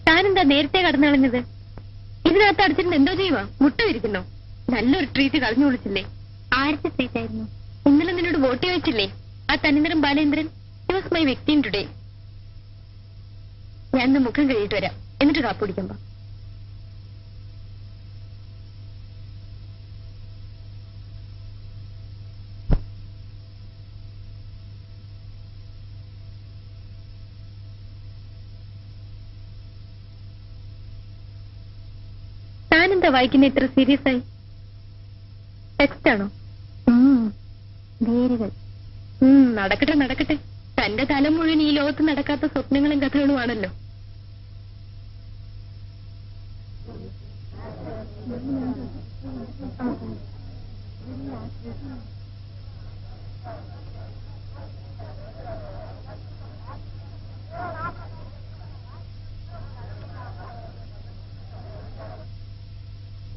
താനെന്താ നേരത്തെ കടന്നു കളഞ്ഞത്? ഇതിനകത്ത് അടിച്ചിട്ട് എന്തോ ചെയ്യുവാ? മുട്ട വിരിക്കുന്നോ? നല്ലൊരു ട്രീറ്റ് കളഞ്ഞു വിളിച്ചില്ലേ? ആരുടെ ട്രീറ്റ് ആയിരുന്നു? ഇന്നലെ നിന്നോട് വോട്ട് ചോദിച്ചില്ലേ ആ തനിനിറം Balendran? He was my victim today. ഞാൻ ഇന്ന് മുഖം കഴിയിട്ട് വരാം, എന്നിട്ട് കാപ്പ് കുടിക്കുമ്പോ. താനെന്താ വായിക്കുന്ന ഇത്ര സീരിയസ് ആയി? ടെക്സ്റ്റ് ആണോ? വേരുകൾ. നടക്കട്ടെ നടക്കട്ടെ. തന്റെ തല മുഴുവൻ ഈ ലോകത്ത് നടക്കാത്ത സ്വപ്നങ്ങളും കഥകളുമാണല്ലോ.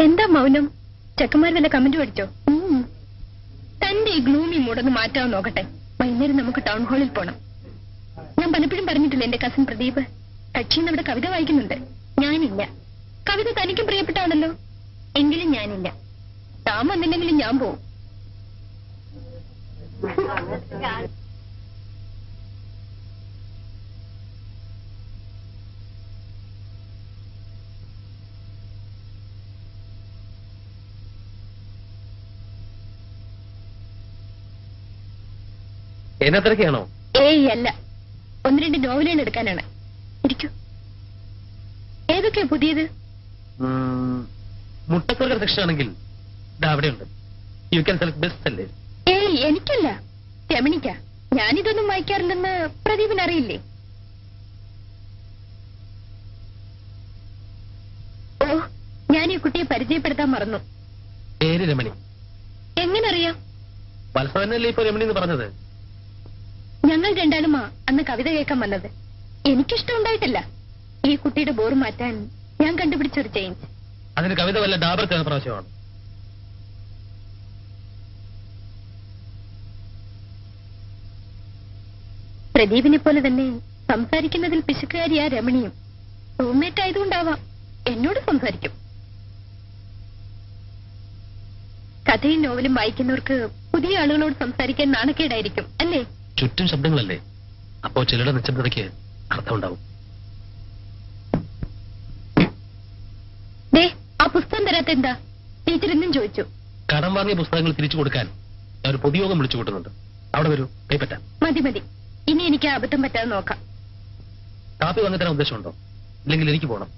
എന്താ മൗനം? ചെക്കന്മാർ വല്ല കമന്റ് പഠിച്ചോ? തന്റെ ഈ ഗ്ലൂമി മൂടൊന്ന് മാറ്റാൻ നോക്കട്ടെ. വൈകുന്നേരം നമുക്ക് ടൗൺ ഹാളിൽ പോണം. ഞാൻ പലപ്പോഴും പറഞ്ഞിട്ടില്ല എന്റെ കസിൻ പ്രദീപ് കക്ഷിന്ന് അവിടെ കവിത വായിക്കുന്നുണ്ട്. ഞാനില്ല. കവിത തനിക്കും പ്രിയപ്പെട്ടാണല്ലോ. എങ്കിലും ഞാനില്ല. താൻ വന്നില്ലെങ്കിലും ഞാൻ പോവും. എന്നത്രയ്ക്കാണോ? ഏയ് അല്ല, 1-2 നോവലുകൾ എടുക്കാനാണ്. ഇരിക്കൂ. ഏതൊക്കെയാ പുതിയത്? മുട്ടക്കോർഗർ സെക്ഷൻ ആണെങ്കിൽ അവിടെയുണ്ട്. യു ക്യാൻ സെലക്ട് ബെസ്റ്റ് അല്ലേ? ഏയ് എനിക്കല്ല, രമണിക്ക. ഞാനിതൊന്നും വായിക്കാറില്ലെന്ന് പ്രദീപിന് അറിയില്ലേ? ഓ, ഞാൻ ഈ കുട്ടിയെ പരിചയപ്പെടുത്താൻ മറന്നു. പേര് രമണി. എങ്ങനെ അറിയാം? വത്സവനല്ലേ ഇപ്പൊ രമണി എന്ന് പറഞ്ഞത്? ഞങ്ങൾ രണ്ടാളുമാ അന്ന് കവിത കേൾക്കാൻ വന്നത്. എനിക്കിഷ്ടം ഉണ്ടായിട്ടില്ല. ഈ കുട്ടിയുടെ ബോർ മാറ്റാൻ ഞാൻ കണ്ടുപിടിച്ചൊരു ചേഞ്ച്. അതിന് കവിത വല്ല ഡാബർ പ്രാവശ്യമാണ്. പ്രദീപിനെ പോലെ തന്നെ സംസാരിക്കുന്നതിൽ പിശുക്കുകാരിയാ രമണിയും. റൂംമേറ്റ് ആയതുകൊണ്ടാവാം എന്നോട് സംസാരിക്കും. കഥയും നോവലും വായിക്കുന്നവർക്ക് പുതിയ ആളുകളോട് സംസാരിക്കാൻ നാണക്കേടായിരിക്കും അല്ലേ? ചുറ്റും ശബ്ദങ്ങളല്ലേ, അപ്പോ ചിലരുടെ നിശബ്ദതയ്ക്ക് അർത്ഥമുണ്ടാവും. ആ പുസ്തകം തരാത്ത എന്താ? ടീച്ചർ എന്നും ചോദിച്ചു. കടം വാങ്ങിയ പുസ്തകങ്ങൾ തിരിച്ചു കൊടുക്കാൻ ഒരു പൊതുയോഗം വിളിച്ചു കൂട്ടുന്നുണ്ട്. അവിടെ വരൂ, കൈപ്പറ്റാം. മതി മതി, ഇനി എനിക്ക് അബദ്ധം പറ്റാതെ നോക്കാം. കാപ്പി വാങ്ങി തരാൻ ഉദ്ദേശമുണ്ടോ? ഇല്ലെങ്കിൽ എനിക്ക് പോകണം.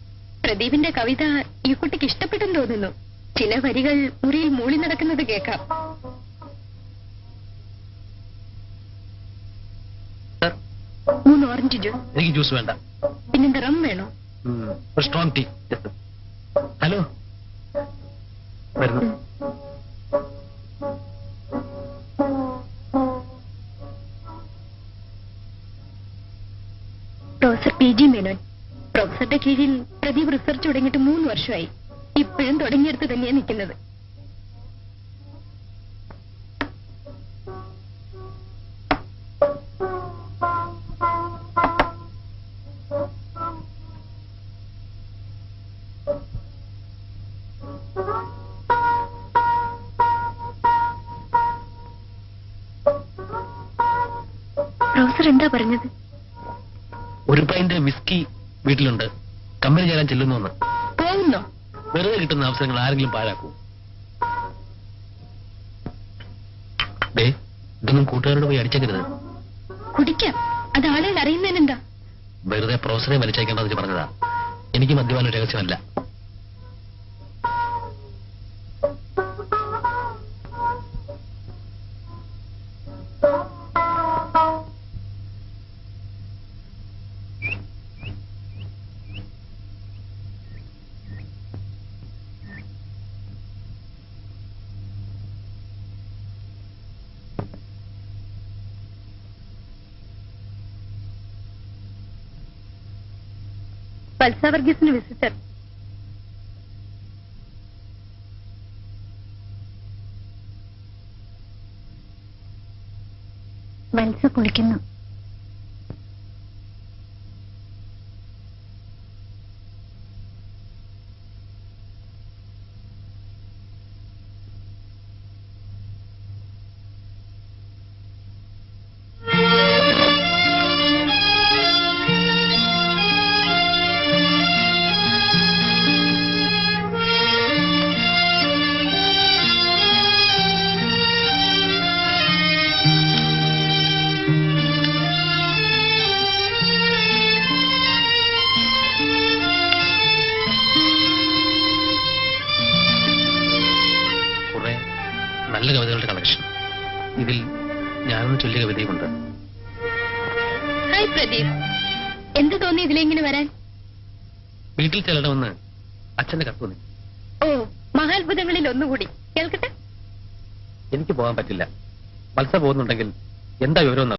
പ്രദീപിന്റെ കവിത ഈ കുട്ടിക്ക് ഇഷ്ടപ്പെട്ടെന്ന് തോന്നുന്നു. ചില വരികൾ മുറിയിൽ മൂളി നടക്കുന്നത് കേൾക്കാം. Sir, 3 orange juice. എനിക്ക് ജ്യൂസ് വേണ്ട. പിന്നെന്താ, റം വേണോ? Strong tea. ഹലോ, വരുന്നു. Professor PG Menon. പ്രൊഫസറുടെ കീഴിൽ പ്രദീപ് റിസർച്ച് തുടങ്ങിയിട്ട് 3 വർഷമായി. ഇപ്പോഴും തുടങ്ങിയെടുത്ത് തന്നെയാ നിൽക്കുന്നത്. പ്രൊഫസർ എന്താ പറഞ്ഞത്? ഒരു പൈന്റ് വിസ്കി വീട്ടിലുണ്ട്, കമ്പനി ചേരാൻ ചെല്ലുന്നു. പോകുന്നോ? വെറുതെ കിട്ടുന്ന അവസരങ്ങൾ ആരെങ്കിലും പാഴാക്കൂ? ദേ, ഇതൊന്നും കൂട്ടുകാരോട് പോയി അടിച്ചേക്കരുത്. കുടിക്കാം, അത് ആളുകൾ അറിയുന്നതിനെന്താ? വെറുതെ പ്രൊഫസറെ വലിച്ചേക്കേണ്ടെന്ന് വെച്ച് പറഞ്ഞതാ. എനിക്ക് മദ്യപാനം രഹസ്യമല്ല. വത്സ വർഗീസിന് വിസിറ്റർ. വത്സ കുളിക്കുന്നു. നല്ല കവിതകളുടെ കളക്ഷൻ. ഇതിൽ ഞാനൊന്ന് ചൊല്ലിയ കവിതയുമുണ്ട്. ഹായ് പ്രദീപ്, എന്ത് തോന്നി ഇതിലെങ്ങനെ വരാൻ? വീട്ടിൽ ചെല്ലണമെന്ന് അച്ഛന്റെ കത്ത് തോന്നി. ഓ, മഹാത്ഭുതങ്ങളിൽ ഒന്നുകൂടി കേൾക്കട്ടെ. എനിക്ക് പോകാൻ പറ്റില്ല. വത്സ പോകുന്നുണ്ടെങ്കിൽ എന്താ വിവരം?